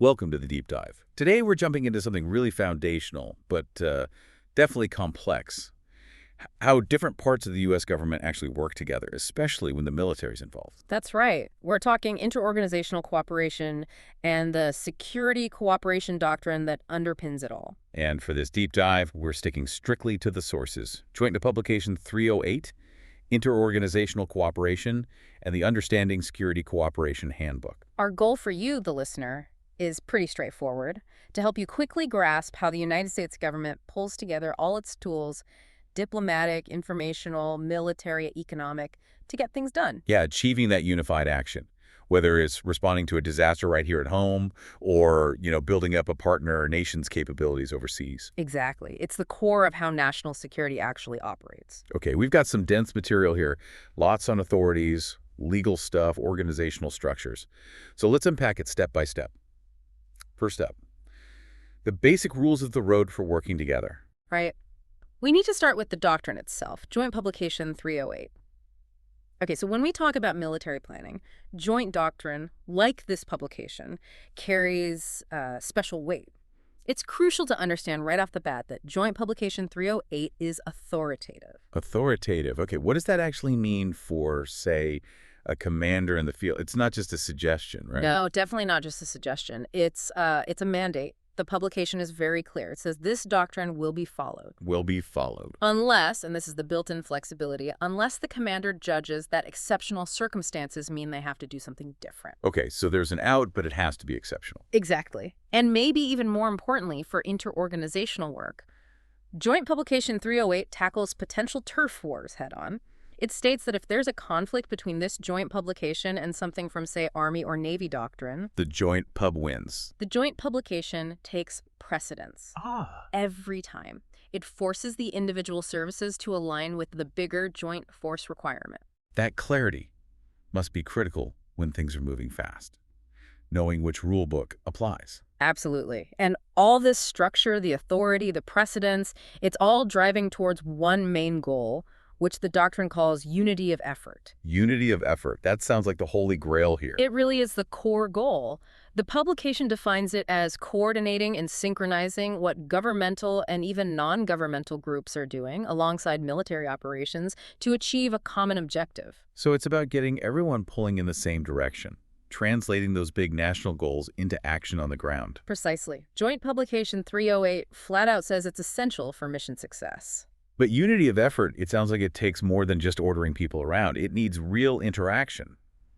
Welcome to the Deep Dive. Today we're jumping into something really foundational, but definitely complex. How different parts of the U.S. government actually work together, especially when the military's involved. That's right. We're talking interorganizational cooperation and the security cooperation doctrine that underpins it all. And for this deep dive, we're sticking strictly to the sources. Joint to Publication 308, Interorganizational Cooperation, and the Understanding Security Cooperation Handbook. Our goal for you, the listener, is pretty straightforward: to help you quickly grasp how the United States government pulls together all its tools, diplomatic, informational, military, economic, to get things done. Yeah, achieving that unified action, whether it's responding to a disaster right here at home or, building up a partner or nation's capabilities overseas. Exactly. It's the core of how national security actually operates. Okay, we've got some dense material here, lots on authorities, legal stuff, organizational structures. So let's unpack it step by step. First up, the basic rules of the road for working together. Right? We need to start with the doctrine itself, Joint Publication 308. Okay, so when we talk about military planning, joint doctrine, like this publication, carries special weight. It's crucial to understand right off the bat that Joint Publication 308 is authoritative. Authoritative. Okay, what does that actually mean for, say, a commander in the field? It's not just a suggestion, right? No, definitely not just a suggestion. It's a mandate. The publication is very clear. It says this doctrine will be followed. Will be followed. Unless, and this is the built-in flexibility, unless the commander judges that exceptional circumstances mean they have to do something different. Okay, so there's an out, but it has to be exceptional. Exactly. And maybe even more importantly for interorganizational work, Joint Publication 308 tackles potential turf wars head-on. It states that if there's a conflict between this joint publication and something from, say, Army or Navy doctrine, The joint pub wins. the joint publication takes precedence. Every time. It forces the individual services to align with the bigger joint force requirement. That clarity must be critical when things are moving fast, knowing which rule book applies. Absolutely. And all this structure, the authority, the precedence, it's all driving towards one main goal, which the doctrine calls unity of effort. Unity of effort. That sounds like the holy grail here. It really is the core goal. The publication defines it as coordinating and synchronizing what governmental and even non-governmental groups are doing alongside military operations to achieve a common objective. So it's about getting everyone pulling in the same direction, translating those big national goals into action on the ground. Precisely. Joint Publication 308 flat out says it's essential for mission success. But unity of effort, it sounds like it takes more than just ordering people around. It needs real interaction,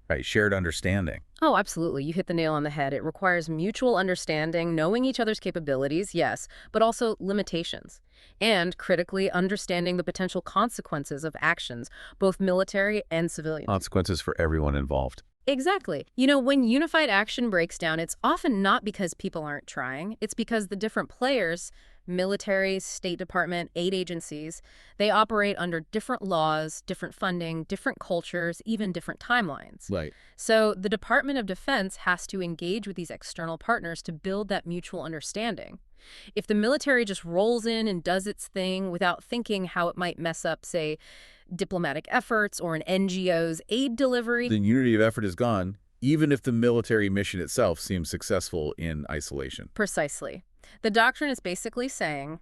right? Shared understanding. Oh, absolutely. You hit the nail on the head. It requires mutual understanding, knowing each other's capabilities, yes, but also limitations. And, critically, understanding the potential consequences of actions, both military and civilian. Consequences for everyone involved. Exactly. When unified action breaks down, it's often not because people aren't trying. It's because the different players, military, State Department, aid agencies, they operate under different laws, different funding, different cultures, even different timelines. Right. So the Department of Defense has to engage with these external partners to build that mutual understanding. If the military just rolls in and does its thing without thinking how it might mess up, say, diplomatic efforts or an NGO's aid delivery, The unity of effort is gone, even if the military mission itself seems successful in isolation. Precisely. The doctrine is basically saying,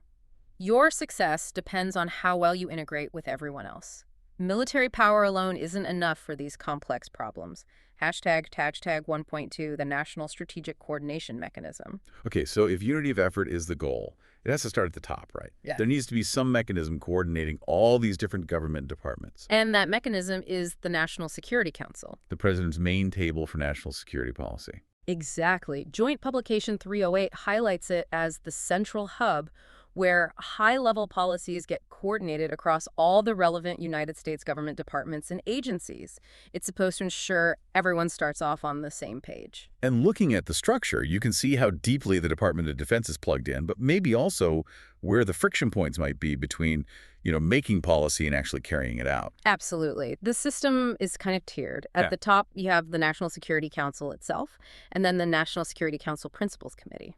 your success depends on how well you integrate with everyone else. Military power alone isn't enough for these complex problems. Hashtag 1.2, the National Strategic Coordination Mechanism. Okay, so if unity of effort is the goal, it has to start at the top, right? Yeah. There needs to be some mechanism coordinating all these different government departments. And that mechanism is the National Security Council. The president's main table for national security policy. Exactly. Joint Publication 308 highlights it as the central hub where high-level policies get coordinated across all the relevant United States government departments and agencies. It's supposed to ensure everyone starts off on the same page. And looking at the structure, you can see how deeply the Department of Defense is plugged in, but maybe also where the friction points might be between, making policy and actually carrying it out. Absolutely. The system is kind of tiered. At the top, you have the National Security Council itself, and then the National Security Council Principals Committee.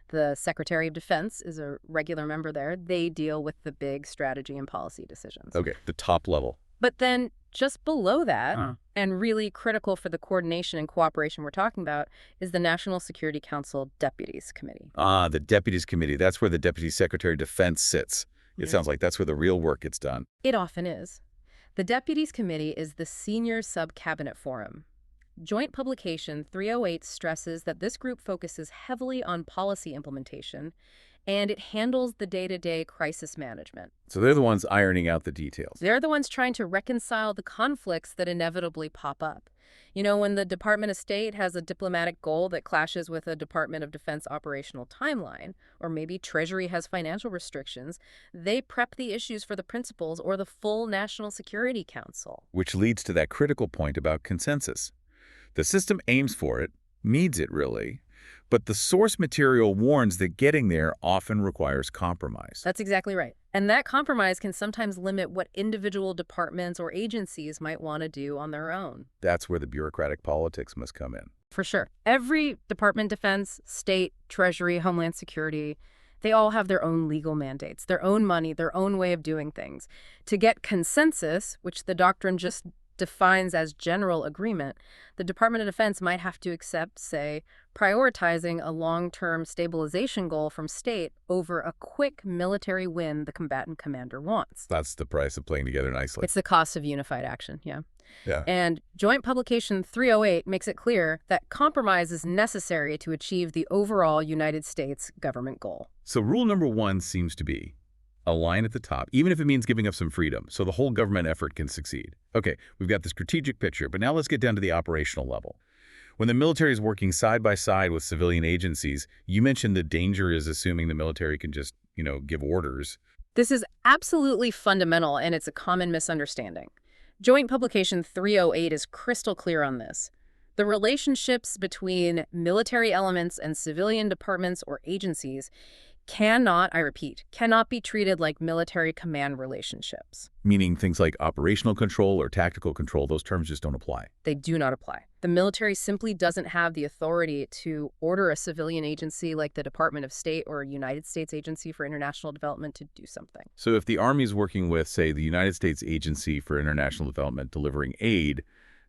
The Secretary of Defense is a regular member there. They deal with the big strategy and policy decisions. Okay, the top level. But then Just below that, Huh. and really critical for the coordination and cooperation we're talking about, is the National Security Council Deputies Committee. Ah, the Deputies Committee. That's where the Deputy Secretary of Defense sits. It sounds like that's where the real work gets done. It often is. The Deputies Committee is the senior sub-cabinet forum. Joint Publication 308 stresses that this group focuses heavily on policy implementation, and it handles the day-to-day crisis management. So they're the ones ironing out the details. They're the ones trying to reconcile the conflicts that inevitably pop up. You know, when the Department of State has a diplomatic goal that clashes with a Department of Defense operational timeline, or maybe Treasury has financial restrictions, they prep the issues for the principals or the full National Security Council. Which leads to that critical point about consensus. The system aims for it, needs it really, but the source material warns that getting there often requires compromise. That's exactly right. And that compromise can sometimes limit what individual departments or agencies might want to do on their own. That's where the bureaucratic politics must come in. For sure. Every department, defense, state, treasury, homeland security, they all have their own legal mandates, their own money, their own way of doing things. To get consensus, which the doctrine just defines as general agreement, the Department of Defense might have to accept, say, prioritizing a long-term stabilization goal from state over a quick military win the combatant commander wants. That's the price of playing together nicely. It's the cost of unified action, yeah. Yeah. And Joint Publication 308 makes it clear that compromise is necessary to achieve the overall United States government goal. So rule number one seems to be a line at the top, even if it means giving up some freedom, so the whole government effort can succeed. Okay, we've got the strategic picture, but now let's get down to the operational level. When the military is working side by side with civilian agencies, you mentioned the danger is assuming the military can just, give orders. This is absolutely fundamental, and it's a common misunderstanding. Joint Publication 308 is crystal clear on this. The relationships between military elements and civilian departments or agencies cannot, I repeat, cannot be treated like military command relationships. Meaning things like operational control or tactical control, those terms just don't apply. They do not apply. The military simply doesn't have the authority to order a civilian agency like the Department of State or United States Agency for International Development to do something. So if the Army's working with, say, the United States Agency for International Development delivering aid,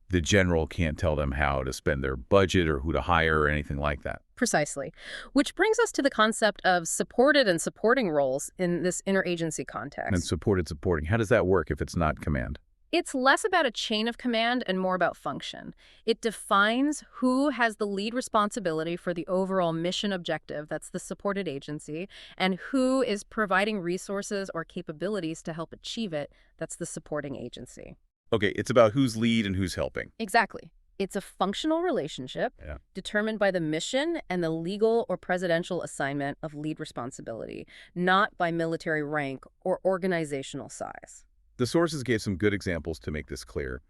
the general can't tell them how to spend their budget or who to hire or anything like that. Precisely. Which brings us to the concept of supported and supporting roles in this interagency context. And supporting. How does that work if it's not command? It's less about a chain of command and more about function. It defines who has the lead responsibility for the overall mission objective, that's the supported agency, and who is providing resources or capabilities to help achieve it, that's the supporting agency. Okay, it's about who's lead and who's helping. Exactly. It's a functional relationship determined by the mission and the legal or presidential assignment of lead responsibility, not by military rank or organizational size. The sources gave some good examples to make this clear,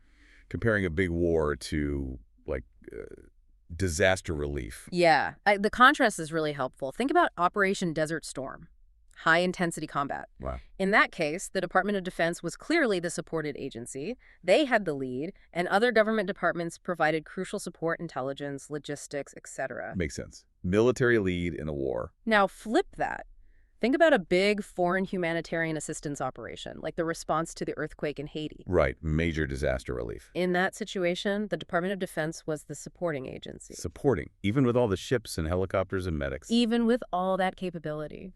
comparing a big war to, disaster relief. Yeah, the contrast is really helpful. Think about Operation Desert Storm. High-intensity combat. Wow. In that case, the Department of Defense was clearly the supported agency. They had the lead, and other government departments provided crucial support, intelligence, logistics, etc. Makes sense. Military lead in a war. Now flip that. Think about a big foreign humanitarian assistance operation, like the response to the earthquake in Haiti. Right, major disaster relief. In that situation, the Department of Defense was the supporting agency. Supporting, even with all the ships and helicopters and medics. Even with all that capability.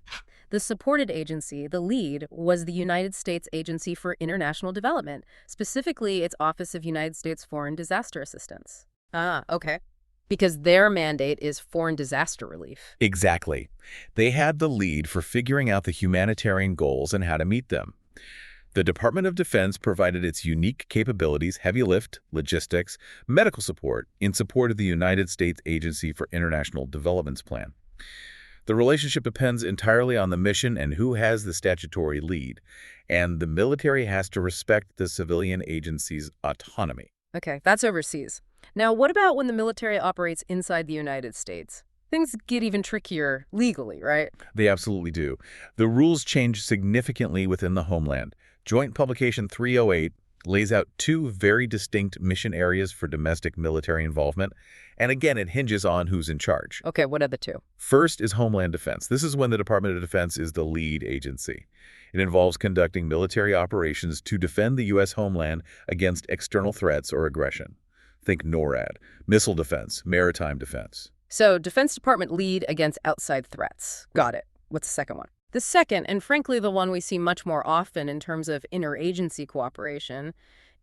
The supported agency, the lead, was the United States Agency for International Development, specifically its Office of United States Foreign Disaster Assistance. Ah, okay. Because their mandate is foreign disaster relief. Exactly. They had the lead for figuring out the humanitarian goals and how to meet them. The Department of Defense provided its unique capabilities, heavy lift, logistics, medical support in support of the United States Agency for International Development's plan. The relationship depends entirely on the mission and who has the statutory lead, and the military has to respect the civilian agency's autonomy. Okay, that's overseas. Now, what about when the military operates inside the United States? Things get even trickier legally, right? They absolutely do. The rules change significantly within the homeland. Joint Publication 308 lays out two very distinct mission areas for domestic military involvement, and again, it hinges on who's in charge. Okay, what are the two? First is Homeland Defense. This is when the Department of Defense is the lead agency. It involves conducting military operations to defend the U.S. homeland against external threats or aggression. Think NORAD, missile defense, maritime defense. So, Defense Department lead against outside threats. Got it. What's the second one? The second, and frankly the one we see much more often in terms of interagency cooperation,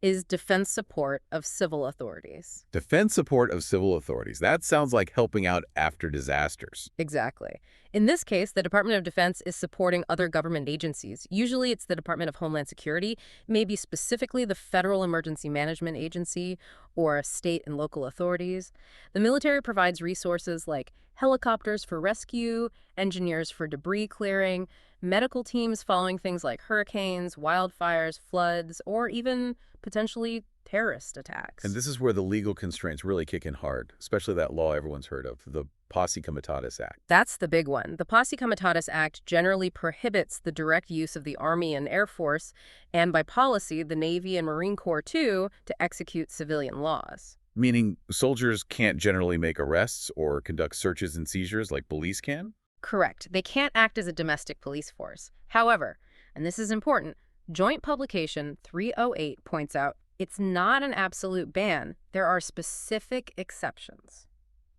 is defense support of civil authorities. Defense support of civil authorities. That sounds like helping out after disasters. Exactly. In this case, the Department of Defense is supporting other government agencies. Usually it's the Department of Homeland Security, maybe specifically the Federal Emergency Management Agency or state and local authorities. The military provides resources like helicopters for rescue, engineers for debris clearing, medical teams following things like hurricanes, wildfires, floods, or even potentially terrorist attacks. And this is where the legal constraints really kick in hard, especially that law everyone's heard of, the Posse Comitatus Act. That's the big one. The Posse Comitatus Act generally prohibits the direct use of the Army and Air Force, and by policy, the Navy and Marine Corps too, to execute civilian laws. Meaning soldiers can't generally make arrests or conduct searches and seizures like police can? Correct. They can't act as a domestic police force. However, and this is important, Joint Publication 308 points out it's not an absolute ban. There are specific exceptions.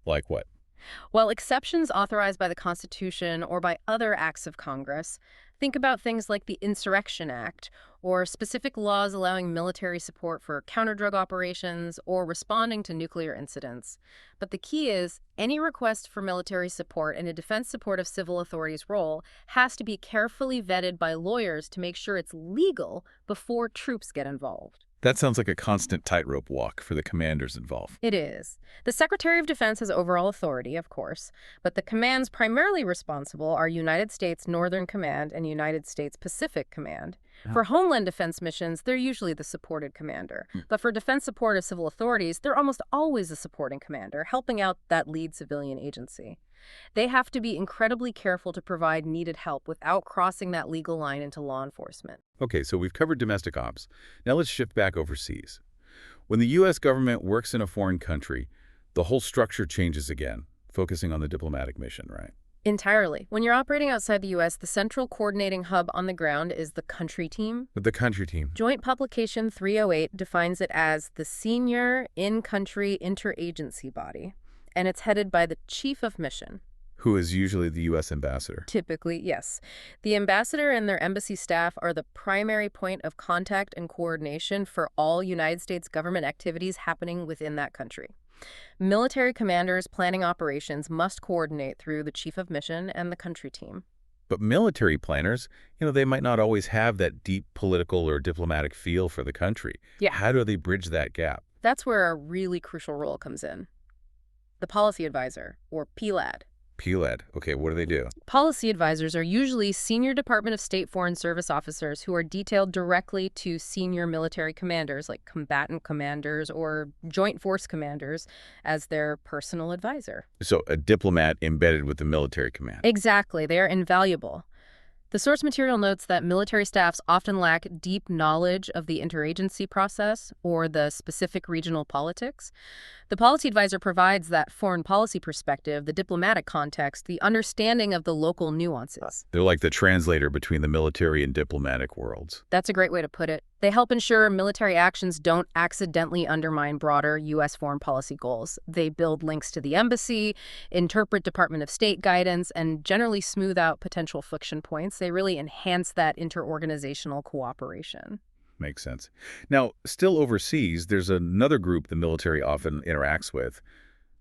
Like what? Well, exceptions authorized by the Constitution or by other acts of Congress, think about things like the Insurrection Act or specific laws allowing military support for counter-drug operations or responding to nuclear incidents. But the key is, any request for military support in a defense support of civil authorities role has to be carefully vetted by lawyers to make sure it's legal before troops get involved. That sounds like a constant tightrope walk for the commanders involved. It is. The Secretary of Defense has overall authority, of course, but the commands primarily responsible are United States Northern Command and United States Pacific Command. For Homeland Defense missions, they're usually the supported commander. But for defense support of civil authorities, they're almost always a supporting commander, helping out that lead civilian agency. They have to be incredibly careful to provide needed help without crossing that legal line into law enforcement. Okay, so we've covered domestic ops. Now let's shift back overseas. When the U.S. government works in a foreign country, the whole structure changes again, focusing on the diplomatic mission, right? Entirely. When you're operating outside the U.S., the central coordinating hub on the ground is the country team. The country team. Joint Publication 308 defines it as the senior in-country interagency body, and it's headed by the chief of mission. Who is usually the U.S. ambassador. Typically, yes. The ambassador and their embassy staff are the primary point of contact and coordination for all United States government activities happening within that country. Military commanders planning operations must coordinate through the chief of mission and the country team. But military planners, they might not always have that deep political or diplomatic feel for the country. Yeah. How do they bridge that gap? That's where a really crucial role comes in. The policy advisor, or PLAD. PLAD. Okay, what do they do? Policy advisors are usually senior Department of State Foreign Service officers who are detailed directly to senior military commanders like combatant commanders or joint force commanders as their personal advisor. So a diplomat embedded with the military command. Exactly. They are invaluable. The source material notes that military staffs often lack deep knowledge of the interagency process or the specific regional politics. The policy advisor provides that foreign policy perspective, the diplomatic context, the understanding of the local nuances. They're like the translator between the military and diplomatic worlds. That's a great way to put it. They help ensure military actions don't accidentally undermine broader U.S. foreign policy goals. They build links to the embassy, interpret Department of State guidance, and generally smooth out potential friction points. They really enhance that interorganizational cooperation. Makes sense. Now, still overseas, there's another group the military often interacts with,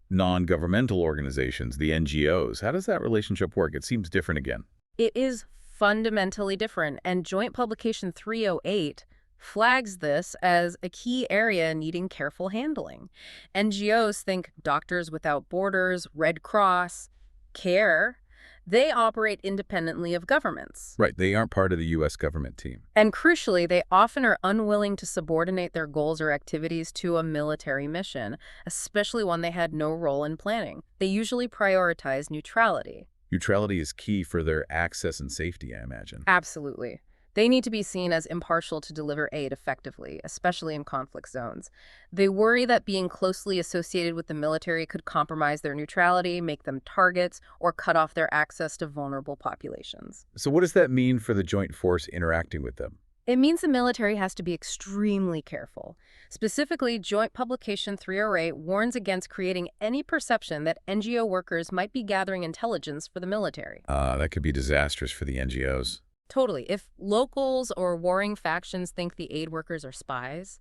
non-governmental organizations, the NGOs. How does that relationship work? It seems different again. It is fundamentally different, and Joint Publication 308 flags this as a key area needing careful handling. NGOs, think Doctors Without Borders, Red Cross, CARE. They operate independently of governments. Right, they aren't part of the U.S. government team. And crucially, they often are unwilling to subordinate their goals or activities to a military mission, especially one they had no role in planning. They usually prioritize neutrality. Neutrality is key for their access and safety, I imagine. Absolutely. They need to be seen as impartial to deliver aid effectively, especially in conflict zones. They worry that being closely associated with the military could compromise their neutrality, make them targets, or cut off their access to vulnerable populations. So what does that mean for the joint force interacting with them? It means the military has to be extremely careful. Specifically, Joint Publication 308 warns against creating any perception that NGO workers might be gathering intelligence for the military. That could be disastrous for the NGOs. Totally. If locals or warring factions think the aid workers are spies,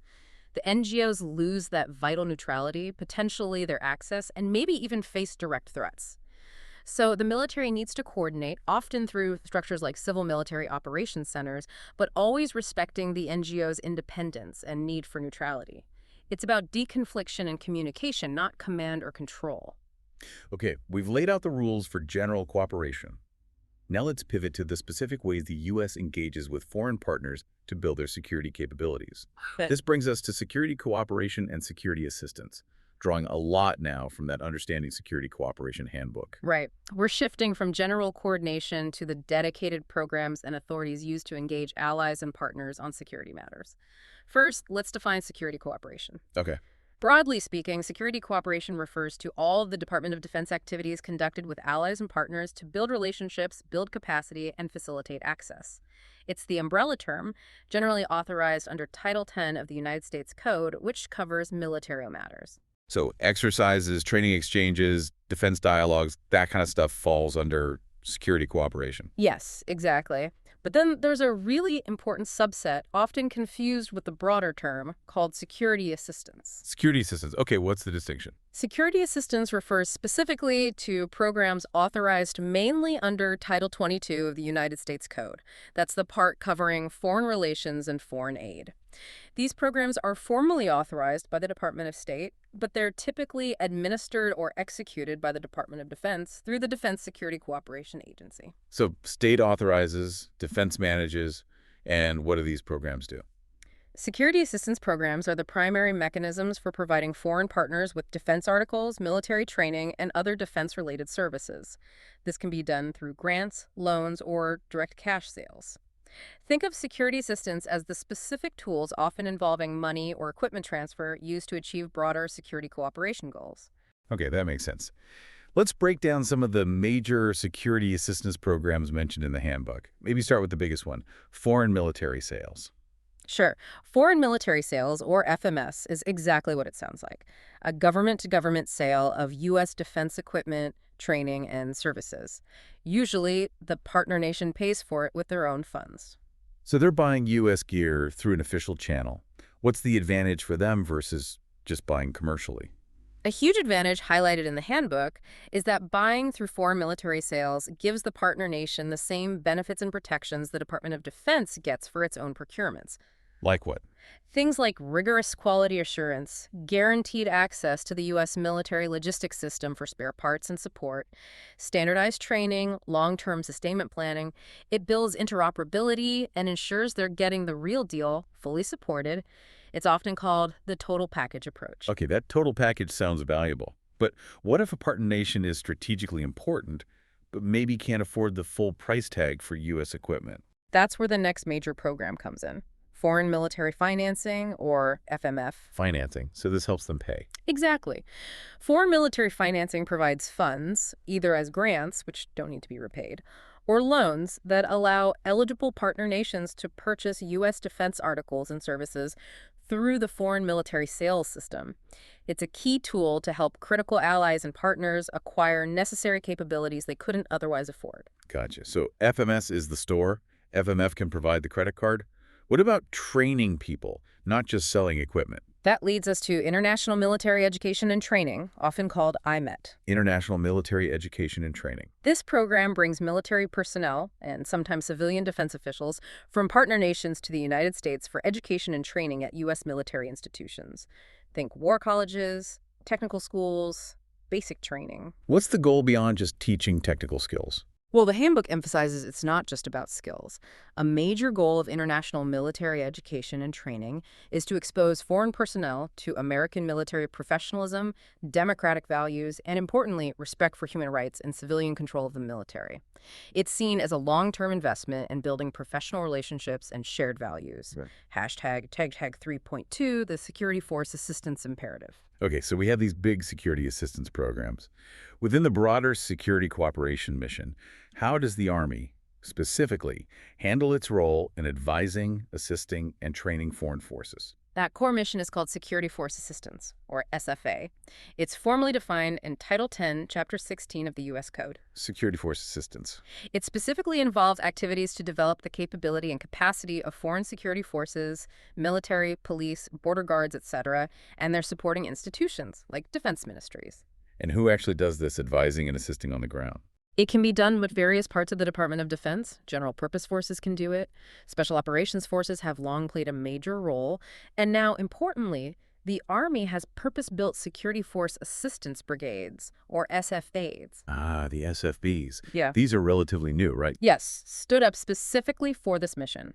the NGOs lose that vital neutrality, potentially their access, and maybe even face direct threats. So the military needs to coordinate, often through structures like civil military operations centers, but always respecting the NGO's independence and need for neutrality. It's about deconfliction and communication, not command or control. Okay, we've laid out the rules for general cooperation. Now let's pivot to the specific ways the U.S. engages with foreign partners to build their security capabilities. But This brings us to security cooperation and security assistance, drawing a lot now from that Understanding Security Cooperation Handbook. right. We're shifting from general coordination to the dedicated programs and authorities used to engage allies and partners on security matters. First, let's define security cooperation. Okay. Broadly speaking, security cooperation refers to all of the Department of Defense activities conducted with allies and partners to build relationships, build capacity, and facilitate access. It's the umbrella term, generally authorized under Title 10 of the United States Code, which covers military matters. So exercises, training exchanges, defense dialogues, that kind of stuff falls under security cooperation. Yes, exactly. But then there's a really important subset, often confused with the broader term, called security assistance. Security assistance. Okay, what's the distinction? Security assistance refers specifically to programs authorized mainly under Title 22 of the United States Code. That's the part covering foreign relations and foreign aid. These programs are formally authorized by the Department of State, but they're typically administered or executed by the Department of Defense through the Defense Security Cooperation Agency. So state authorizes, defense manages, and what do these programs do? Security assistance programs are the primary mechanisms for providing foreign partners with defense articles, military training, and other defense-related services. This can be done through grants, loans, or direct cash sales. Think of security assistance as the specific tools often involving money or equipment transfer used to achieve broader security cooperation goals. Okay, that makes sense. Let's break down some of the major security assistance programs mentioned in the handbook. Maybe start with the biggest one, foreign military sales. Sure, foreign military sales, or FMS, is exactly what it sounds like. A government-to-government sale of U.S. defense equipment, training, and services. Usually, the partner nation pays for it with their own funds. So they're buying U.S. gear through an official channel. What's the advantage for them versus just buying commercially? A huge advantage highlighted in the handbook is that buying through foreign military sales gives the partner nation the same benefits and protections the Department of Defense gets for its own procurements. Like what? Things like rigorous quality assurance, guaranteed access to the U.S. military logistics system for spare parts and support, standardized training, long-term sustainment planning. It builds interoperability and ensures they're getting the real deal, fully supported. It's often called the total package approach. Okay, that total package sounds valuable. But what if a partner nation is strategically important, but maybe can't afford the full price tag for U.S. equipment? That's where the next major program comes in. Foreign military financing, or FMF. Financing, so this helps them pay. Exactly. Foreign military financing provides funds, either as grants, which don't need to be repaid, or loans that allow eligible partner nations to purchase U.S. defense articles and services through the foreign military sales system. It's a key tool to help critical allies and partners acquire necessary capabilities they couldn't otherwise afford. Gotcha. So FMS is the store. FMF can provide the credit card. What about training people, not just selling equipment? That leads us to International Military Education and Training, often called IMET. International Military Education and Training. This program brings military personnel, and sometimes civilian defense officials, from partner nations to the United States for education and training at U.S. military institutions. Think war colleges, technical schools, basic training. What's the goal beyond just teaching technical skills? Well, the handbook emphasizes it's not just about skills. A major goal of international military education and training is to expose foreign personnel to American military professionalism, democratic values, and importantly, respect for human rights and civilian control of the military. It's seen as a long-term investment in building professional relationships and shared values. Right. Hashtag 3.2, the Security Force Assistance Imperative. Okay, so we have these big security assistance programs. Within the broader security cooperation mission, how does the Army, specifically, handle its role in advising, assisting, and training foreign forces? That core mission is called Security Force Assistance, or SFA. It's formally defined in Title 10, Chapter 16 of the U.S. Code. Security force assistance. It specifically involves activities to develop the capability and capacity of foreign security forces, military, police, border guards, etc., and their supporting institutions, like defense ministries. And who actually does this advising and assisting on the ground? It can be done with various parts of the Department of Defense. General purpose forces can do it. Special operations forces have long played a major role. And now, importantly, the Army has purpose-built security force assistance brigades, or SFAs. Ah, the SFBs. Yeah. These are relatively new, right? Yes, stood up specifically for this mission.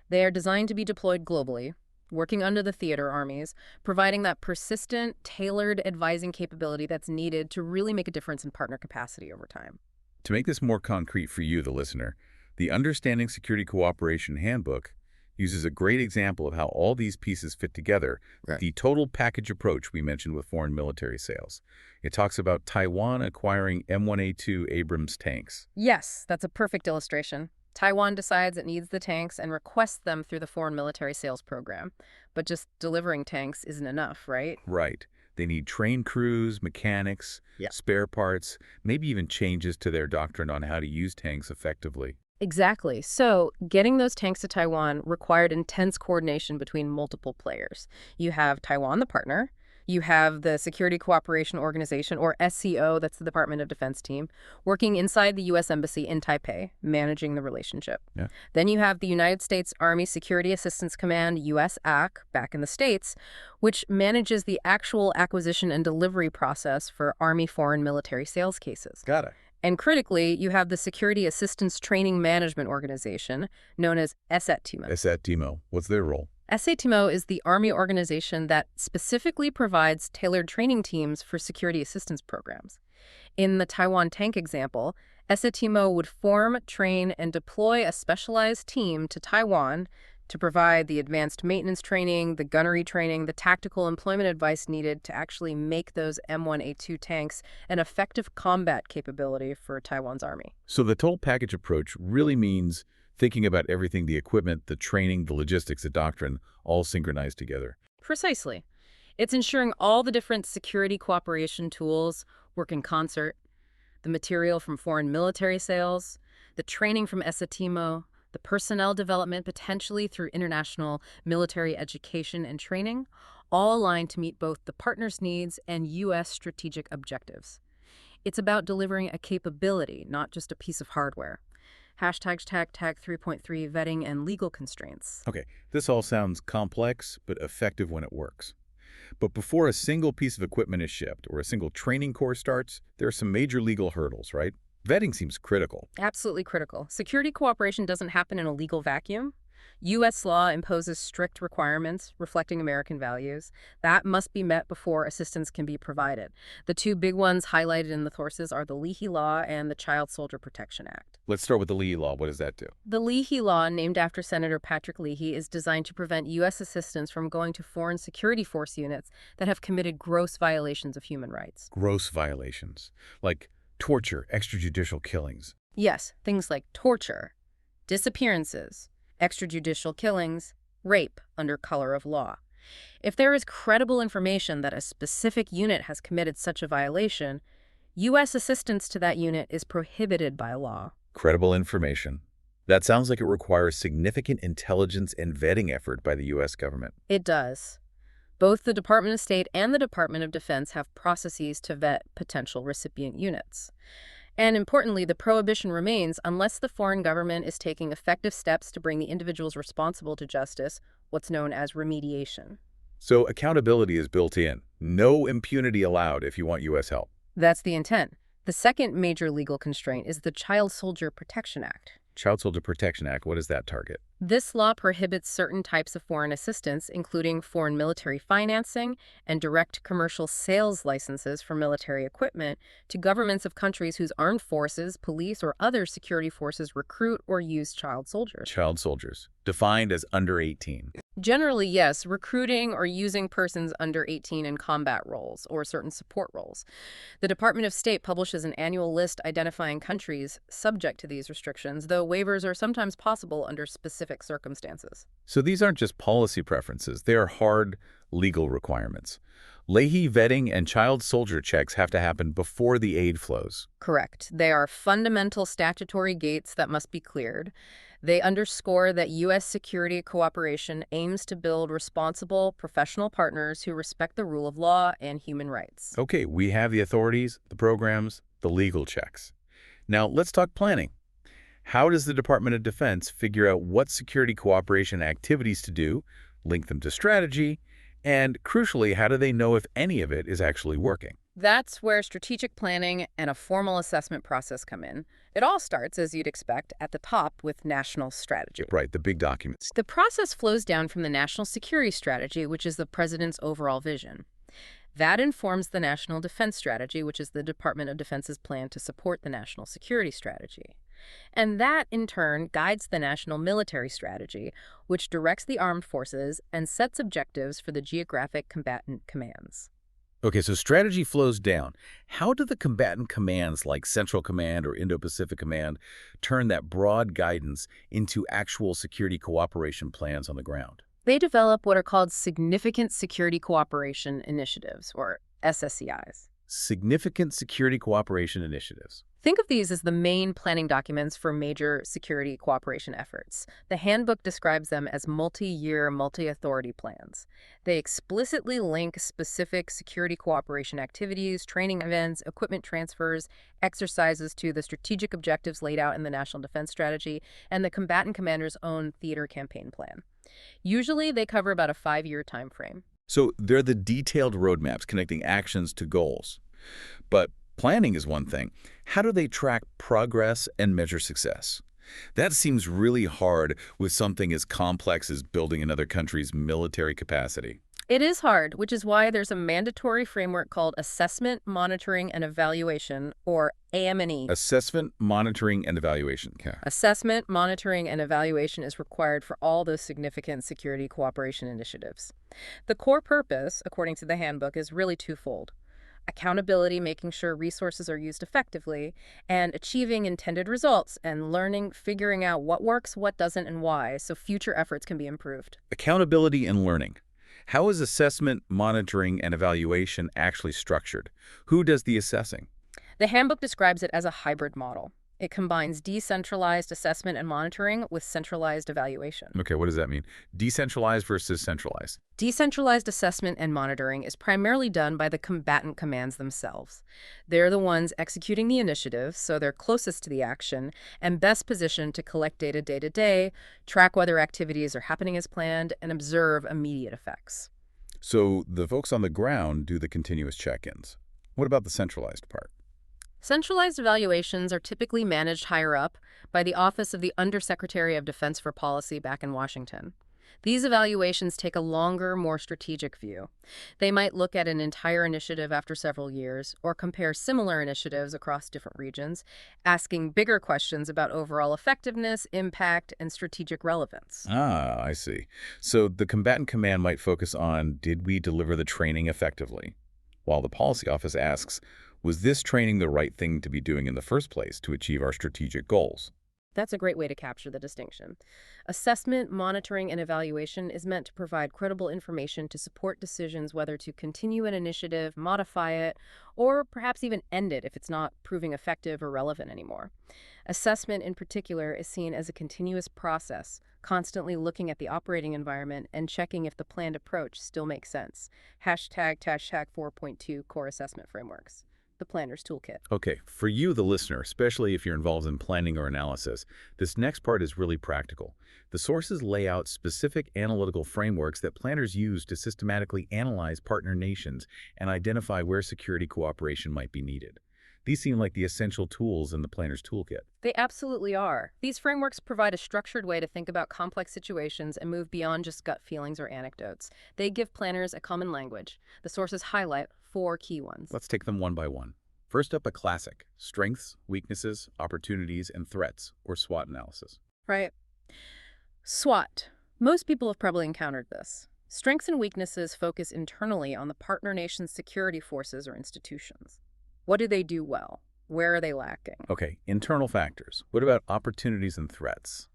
They are designed to be deployed globally, working under the theater armies, providing that persistent, tailored advising capability that's needed to really make a difference in partner capacity over time. To make this more concrete for you, the listener, the Understanding Security Cooperation Handbook uses a great example of how all these pieces fit together, Right. the total package approach we mentioned with foreign military sales. It talks about Taiwan acquiring M1A2 Abrams tanks. Yes, that's a perfect illustration. Taiwan decides it needs the tanks and requests them through the foreign military sales program. But just delivering tanks isn't enough, right? Right. They need trained crews, mechanics, Yeah. spare parts, maybe even changes to their doctrine on how to use tanks effectively. Exactly. So, getting those tanks to Taiwan required intense coordination between multiple players. You have Taiwan, the partner. You have the Security Cooperation Organization, or SCO, that's the Department of Defense team, working inside the U.S. Embassy in Taipei, managing the relationship. Yeah. Then you have the United States Army Security Assistance Command, USAC, back in the States, which manages the actual acquisition and delivery process for Army foreign military sales cases. Got it. And critically, you have the Security Assistance Training Management Organization, known as SATMO. SATMO, what's their role? SATMO is the Army organization that specifically provides tailored training teams for security assistance programs. In the Taiwan tank example, SATMO would form, train, and deploy a specialized team to Taiwan to provide the advanced maintenance training, the gunnery training, the tactical employment advice needed to actually make those M1A2 tanks an effective combat capability for Taiwan's army. So the total package approach really means thinking about everything, the equipment, the training, the logistics, the doctrine, all synchronized together. Precisely. It's ensuring all the different security cooperation tools work in concert, the material from foreign military sales, the training from SATMO, the personnel development potentially through international military education and training, all aligned to meet both the partners' needs and U.S. strategic objectives. It's about delivering a capability, not just a piece of hardware. Hashtag 3.3 vetting and legal constraints. Okay, this all sounds complex, but effective when it works. But before a single piece of equipment is shipped or a single training course starts, there are some major legal hurdles, right? Vetting seems critical. Absolutely critical. Security cooperation doesn't happen in a legal vacuum. U.S. law imposes strict requirements reflecting American values. That must be met before assistance can be provided. The two big ones highlighted in the sources are the Leahy Law and the Child Soldier Protection Act. Let's start with the Leahy Law. What does that do? The Leahy Law, named after Senator Patrick Leahy, is designed to prevent U.S. assistance from going to foreign security force units that have committed gross violations of human rights. Gross violations, like torture, extrajudicial killings. Yes, things like torture, disappearances, extrajudicial killings, rape under color of law. If there is credible information that a specific unit has committed such a violation, U.S. assistance to that unit is prohibited by law. Credible information. That sounds like it requires significant intelligence and vetting effort by the U.S. government. It does. Both the Department of State and the Department of Defense have processes to vet potential recipient units. And importantly, the prohibition remains unless the foreign government is taking effective steps to bring the individuals responsible to justice, what's known as remediation. So accountability is built in. No impunity allowed if you want U.S. help. That's the intent. The second major legal constraint is the Child Soldier Protection Act. Child Soldier Protection Act, what does that target? This law prohibits certain types of foreign assistance, including foreign military financing and direct commercial sales licenses for military equipment, to governments of countries whose armed forces, police, or other security forces recruit or use child soldiers. Child soldiers, defined as under 18. Generally, yes, recruiting or using persons under 18 in combat roles or certain support roles. The Department of State publishes an annual list identifying countries subject to these restrictions, though waivers are sometimes possible under specific circumstances. So these aren't just policy preferences, they are hard legal requirements. Leahy vetting and child soldier checks have to happen before the aid flows. Correct. They are fundamental statutory gates that must be cleared. They underscore that U.S. security cooperation aims to build responsible, professional partners who respect the rule of law and human rights. Okay, we have the authorities, the programs, the legal checks. Now let's talk planning. How does the Department of Defense figure out what security cooperation activities to do, link them to strategy, and crucially, how do they know if any of it is actually working? That's where strategic planning and a formal assessment process come in. It all starts, as you'd expect, at the top with national strategy. Right, the big documents. The process flows down from the national security strategy, which is the president's overall vision. That informs the national defense strategy, which is the Department of Defense's plan to support the national security strategy. And that, in turn, guides the national military strategy, which directs the armed forces and sets objectives for the geographic combatant commands. Okay, so strategy flows down. How do the combatant commands like Central Command or Indo-Pacific Command turn that broad guidance into actual security cooperation plans on the ground? They develop what are called Significant Security Cooperation Initiatives, or SSCIs. Significant security cooperation initiatives. Think of these as the main planning documents for major security cooperation efforts. The handbook describes them as multi-year, multi-authority plans. They explicitly link specific security cooperation activities, training events, equipment transfers, exercises to the strategic objectives laid out in the National Defense Strategy and the combatant commander's own theater campaign plan. Usually, they cover about a 5-year time frame. So they're the detailed roadmaps connecting actions to goals. But planning is one thing. How do they track progress and measure success? That seems really hard with something as complex as building another country's military capacity. It is hard, which is why there's a mandatory framework called Assessment, Monitoring, and Evaluation, or AM&E. Assessment, monitoring, and evaluation. Okay. Assessment, monitoring, and evaluation is required for all those significant security cooperation initiatives. The core purpose, according to the handbook, is really twofold. Accountability, making sure resources are used effectively, and achieving intended results and learning, figuring out what works, what doesn't, and why, so future efforts can be improved. Accountability and learning. How is assessment, monitoring, and evaluation actually structured? Who does the assessing? The handbook describes it as a hybrid model. It combines decentralized assessment and monitoring with centralized evaluation. Okay, what does that mean? Decentralized versus centralized. Decentralized assessment and monitoring is primarily done by the combatant commands themselves. They're the ones executing the initiative, so they're closest to the action and best positioned to collect data day to day, track whether activities are happening as planned, and observe immediate effects. So the folks on the ground do the continuous check-ins. What about the centralized part? Centralized evaluations are typically managed higher up by the Office of the Undersecretary of Defense for Policy back in Washington. These evaluations take a longer, more strategic view. They might look at an entire initiative after several years or compare similar initiatives across different regions, asking bigger questions about overall effectiveness, impact, and strategic relevance. Ah, I see. So the combatant command might focus on, did we deliver the training effectively? While the policy office asks, was this training the right thing to be doing in the first place to achieve our strategic goals? That's a great way to capture the distinction. Assessment, monitoring, and evaluation is meant to provide credible information to support decisions whether to continue an initiative, modify it, or perhaps even end it if it's not proving effective or relevant anymore. Assessment, in particular, is seen as a continuous process, constantly looking at the operating environment and checking if the planned approach still makes sense. #TAG 4.2 Core Assessment Frameworks. The Planner's Toolkit. Okay, for you, the listener, especially if you're involved in planning or analysis, this next part is really practical. The sources lay out specific analytical frameworks that planners use to systematically analyze partner nations and identify where security cooperation might be needed. These seem like the essential tools in the planner's toolkit. They absolutely are. These frameworks provide a structured way to think about complex situations and move beyond just gut feelings or anecdotes. They give planners a common language. The sources highlight 4 key ones. Let's take them one by one. First up, a classic: strengths, weaknesses, opportunities, and threats, or SWOT analysis. Right. SWOT. Most people have probably encountered this. Strengths and weaknesses focus internally on the partner nation's security forces or institutions. What do they do well? Where are they lacking? Okay, internal factors. What about opportunities and threats?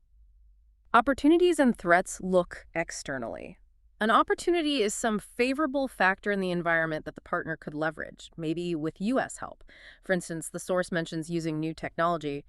Opportunities and threats look externally. An opportunity is some favorable factor in the environment that the partner could leverage, maybe with U.S. help. For instance, the source mentions using new technology.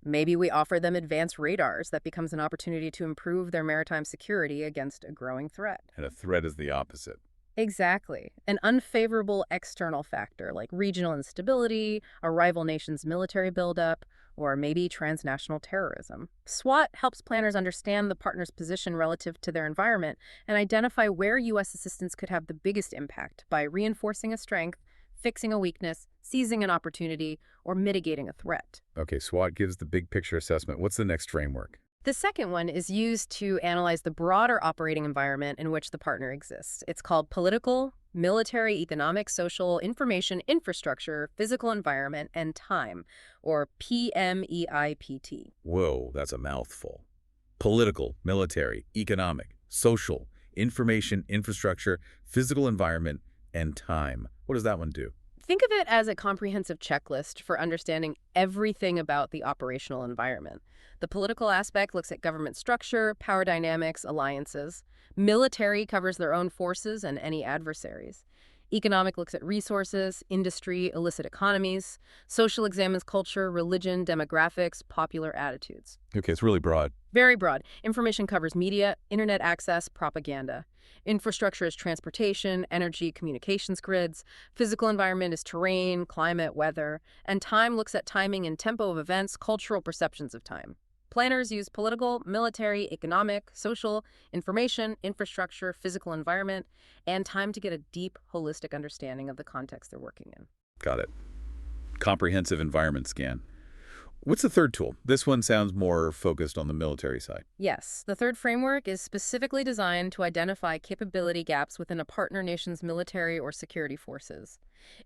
Maybe we offer them advanced radars. That becomes an opportunity to improve their maritime security against a growing threat. And a threat is the opposite. Exactly. An unfavorable external factor like regional instability, a rival nation's military buildup, or maybe transnational terrorism. SWOT helps planners understand the partner's position relative to their environment and identify where U.S. assistance could have the biggest impact by reinforcing a strength, fixing a weakness, seizing an opportunity, or mitigating a threat. Okay, SWOT gives the big picture assessment. What's the next framework? The second one is used to analyze the broader operating environment in which the partner exists. It's called political, military, economic, social, information, infrastructure, physical environment, and time, or PMEIPT. Whoa, that's a mouthful. Political, military, economic, social, information, infrastructure, physical environment, and time. What does that one do? Think of it as a comprehensive checklist for understanding everything about the operational environment. The political aspect looks at government structure, power dynamics, alliances. Military covers their own forces and any adversaries. Economic looks at resources, industry, illicit economies. Social examines culture, religion, demographics, popular attitudes. Okay, it's really broad. Very broad. Information covers media, internet access, propaganda. Infrastructure is transportation, energy, communications grids. Physical environment is terrain, climate, weather. And time looks at timing and tempo of events, cultural perceptions of time. Planners use political, military, economic, social, information, infrastructure, physical environment, and time to get a deep, holistic understanding of the context they're working in. Got it. Comprehensive environment scan. What's the third tool? This one sounds more focused on the military side. Yes, the third framework is specifically designed to identify capability gaps within a partner nation's military or security forces.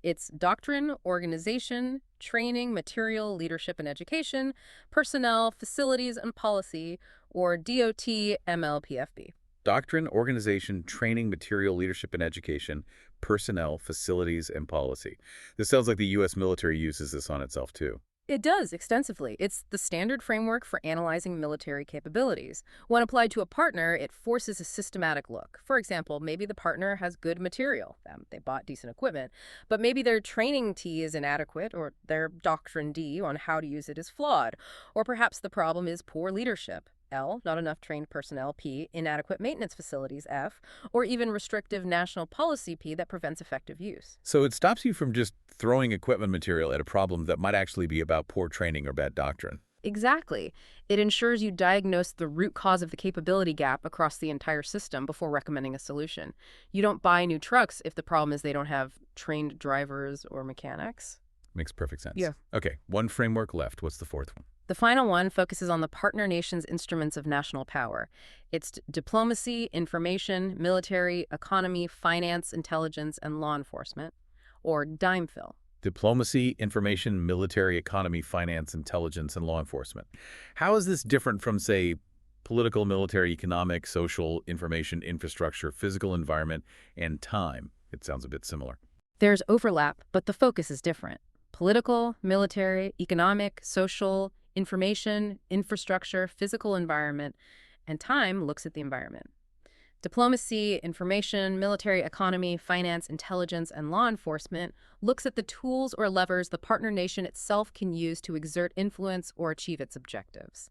It's doctrine, organization, training, material, leadership and education, personnel, facilities, and policy, or DOT-MLPFB. Doctrine, organization, training, material, leadership and education, personnel, facilities, and policy. This sounds like the U.S. military uses this on itself, too. It does, extensively. It's the standard framework for analyzing military capabilities. When applied to a partner, it forces a systematic look. For example, maybe the partner has good material. They bought decent equipment. But maybe their training T is inadequate, or their doctrine D on how to use it is flawed. Or perhaps the problem is poor leadership. L, not enough trained personnel. P, inadequate maintenance facilities. F, or even restrictive national policy. P, that prevents effective use. So it stops you from just throwing equipment material at a problem that might actually be about poor training or bad doctrine. Exactly. It ensures you diagnose the root cause of the capability gap across the entire system before recommending a solution. You don't buy new trucks if the problem is they don't have trained drivers or mechanics. Makes perfect sense. Yeah. Okay, one framework left. What's the fourth one? The final one focuses on the partner nation's instruments of national power. It's diplomacy, information, military, economy, finance, intelligence, and law enforcement, or DIMEFIL. Diplomacy, information, military, economy, finance, intelligence, and law enforcement. How is this different from, say, political, military, economic, social, information, infrastructure, physical environment, and time? It sounds a bit similar. There's overlap, but the focus is different. Political, military, economic, social, information, infrastructure, physical environment, and time looks at the environment. Diplomacy, information, military, economy, finance, intelligence, and law enforcement looks at the tools or levers the partner nation itself can use to exert influence or achieve its objectives.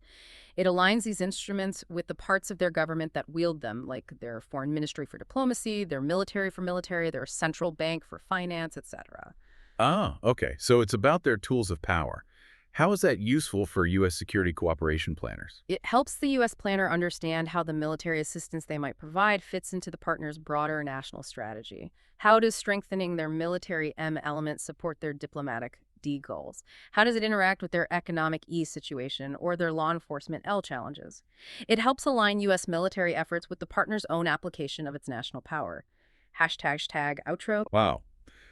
It aligns these instruments with the parts of their government that wield them, like their foreign ministry for diplomacy, their military for military, their central bank for finance, etc. Ah, okay. So it's about their tools of power. How is that useful for U.S. security cooperation planners? It helps the U.S. planner understand how the military assistance they might provide fits into the partner's broader national strategy. How does strengthening their military M element support their diplomatic D goals? How does it interact with their economic E situation or their law enforcement L challenges? It helps align U.S. military efforts with the partner's own application of its national power. Hashtag outro. Wow.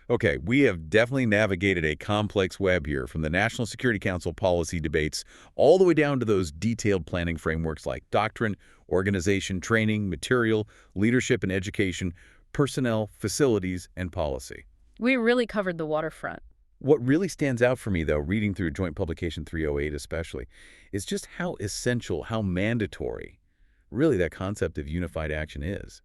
Okay, we have definitely navigated a complex web here, from the National Security Council policy debates all the way down to those detailed planning frameworks like doctrine, organization, training, material, leadership and education, personnel, facilities, and policy. We really covered the waterfront. What really stands out for me, though, reading through Joint Publication 308 especially, is just how essential, how mandatory, really that concept of unified action is.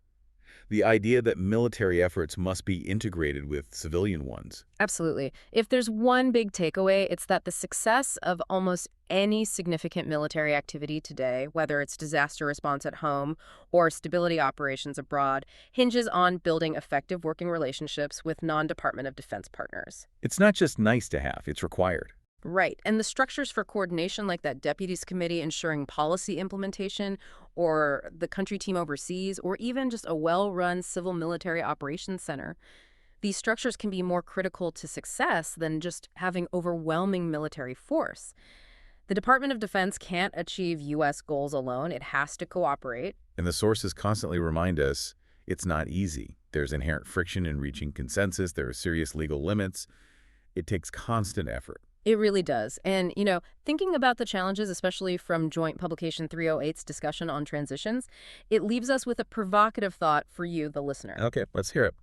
The idea that military efforts must be integrated with civilian ones. Absolutely. If there's one big takeaway, it's that the success of almost any significant military activity today, whether it's disaster response at home or stability operations abroad, hinges on building effective working relationships with non-Department of Defense partners. It's not just nice to have, it's required. Right. And the structures for coordination, like that deputies committee ensuring policy implementation, or the country team overseas, or even just a well-run civil military operations center, these structures can be more critical to success than just having overwhelming military force. The Department of Defense can't achieve U.S. goals alone. It has to cooperate. And the sources constantly remind us it's not easy. There's inherent friction in reaching consensus, there are serious legal limits. It takes constant effort. It really does. And, thinking about the challenges, especially from Joint Publication 308's discussion on transitions, it leaves us with a provocative thought for you, the listener. Okay, let's hear it.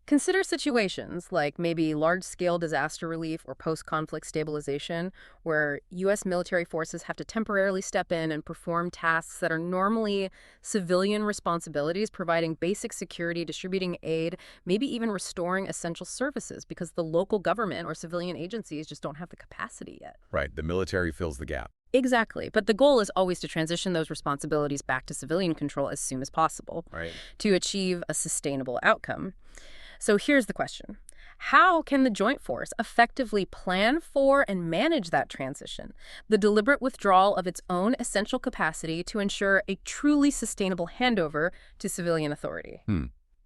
Consider situations like maybe large-scale disaster relief or post-conflict stabilization, where U.S. military forces have to temporarily step in and perform tasks that are normally civilian responsibilities, providing basic security, distributing aid, maybe even restoring essential services because the local government or civilian agencies just don't have the capacity yet. Right, the military fills the gap. Exactly. But the goal is always to transition those responsibilities back to civilian control as soon as possible, Right. to achieve a sustainable outcome. So here's the question. How can the joint force effectively plan for and manage that transition, the deliberate withdrawal of its own essential capacity to ensure a truly sustainable handover to civilian authority?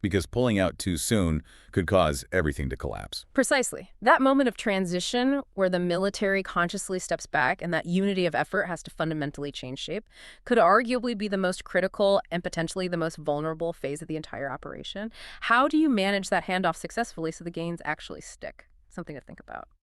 Because pulling out too soon could cause everything to collapse. Precisely. That moment of transition where the military consciously steps back and that unity of effort has to fundamentally change shape could arguably be the most critical and potentially the most vulnerable phase of the entire operation. How do you manage that handoff successfully so the gains actually stick? Something to think about.